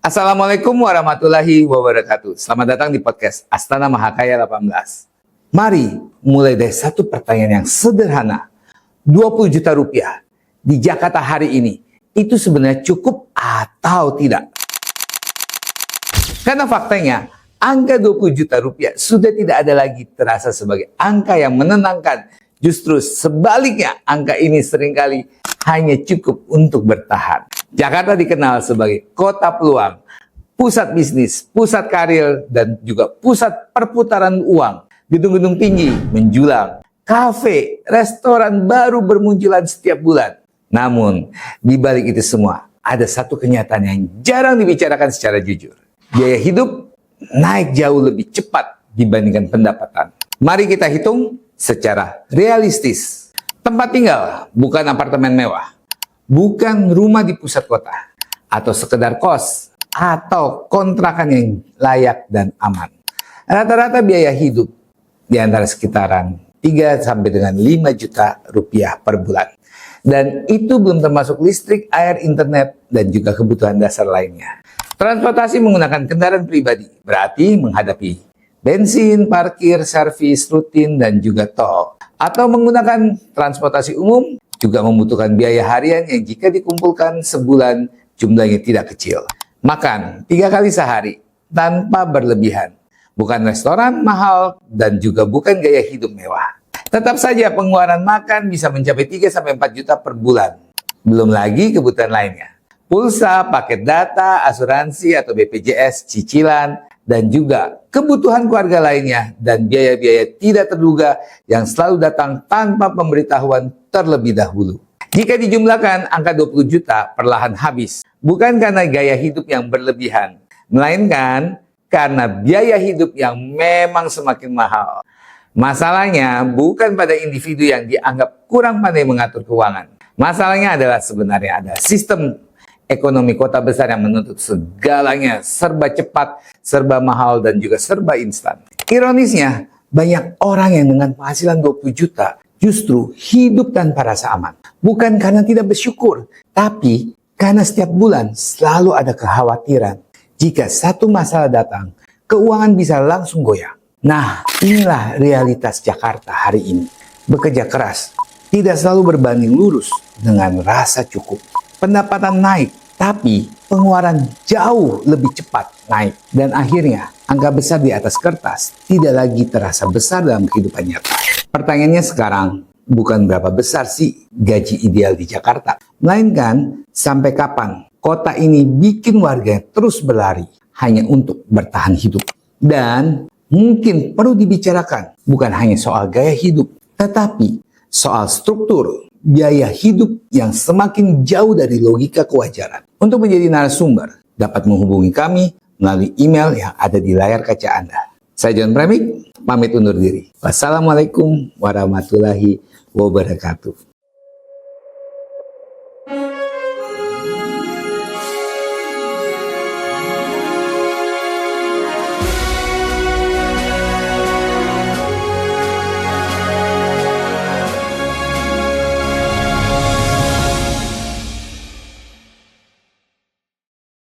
Assalamualaikum warahmatullahi wabarakatuh. Selamat datang di podcast Astana Mahakaya 18. Mari mulai dari satu pertanyaan yang sederhana. 20 juta rupiah di Jakarta hari ini, itu sebenarnya cukup atau tidak? Karena faktanya, angka 20 juta rupiah sudah tidak ada lagi terasa sebagai angka yang menenangkan. Justru sebaliknya, angka ini seringkali hanya cukup untuk bertahan. Jakarta dikenal sebagai kota peluang, pusat bisnis, pusat karir, dan juga pusat perputaran uang. Gedung-gedung tinggi menjulang, kafe, restoran baru bermunculan setiap bulan. Namun, di balik itu semua, ada satu kenyataan yang jarang dibicarakan secara jujur. Biaya hidup naik jauh lebih cepat dibandingkan pendapatan. Mari kita hitung secara realistis. Tempat tinggal bukan apartemen mewah, bukan rumah di pusat kota, atau sekedar kos, atau kontrakan yang layak dan aman. Rata-rata biaya hidup di antara sekitaran 3 sampai dengan 5 juta rupiah per bulan. Dan itu belum termasuk listrik, air, internet, dan juga kebutuhan dasar lainnya. Transportasi menggunakan kendaraan pribadi, berarti menghadapi bensin, parkir, servis, rutin, dan juga tol. Atau menggunakan transportasi umum juga membutuhkan biaya harian yang jika dikumpulkan sebulan jumlahnya tidak kecil. Makan 3 kali sehari tanpa berlebihan. Bukan restoran mahal dan juga bukan gaya hidup mewah. Tetap saja pengeluaran makan bisa mencapai 3 sampai 4 juta per bulan. Belum lagi kebutuhan lainnya. Pulsa, paket data, asuransi atau BPJS, cicilan, dan juga kebutuhan keluarga lainnya dan biaya-biaya tidak terduga yang selalu datang tanpa pemberitahuan terlebih dahulu. Jika dijumlahkan, angka 20 juta perlahan habis. Bukan karena gaya hidup yang berlebihan, melainkan karena biaya hidup yang memang semakin mahal. Masalahnya bukan pada individu yang dianggap kurang pandai mengatur keuangan. Masalahnya adalah sebenarnya ada sistem ekonomi kota besar yang menuntut segalanya serba cepat, serba mahal, dan juga serba instan. Ironisnya, banyak orang yang dengan penghasilan 20 juta justru hidup tanpa rasa aman. Bukan karena tidak bersyukur, tapi karena setiap bulan selalu ada kekhawatiran. Jika satu masalah datang, keuangan bisa langsung goyang. Nah, inilah realitas Jakarta hari ini. Bekerja keras, tidak selalu berbanding lurus dengan rasa cukup. Pendapatan naik, tapi pengeluaran jauh lebih cepat naik. Dan akhirnya, angka besar di atas kertas tidak lagi terasa besar dalam kehidupan nyata. Pertanyaannya sekarang, bukan berapa besar sih gaji ideal di Jakarta, melainkan sampai kapan kota ini bikin warga terus berlari hanya untuk bertahan hidup. Dan mungkin perlu dibicarakan bukan hanya soal gaya hidup, tetapi soal struktur biaya hidup yang semakin jauh dari logika kewajaran. Untuk menjadi narasumber, dapat menghubungi kami melalui email yang ada di layar kaca Anda. Saya John Premik, pamit undur diri. Wassalamualaikum warahmatullahi wabarakatuh.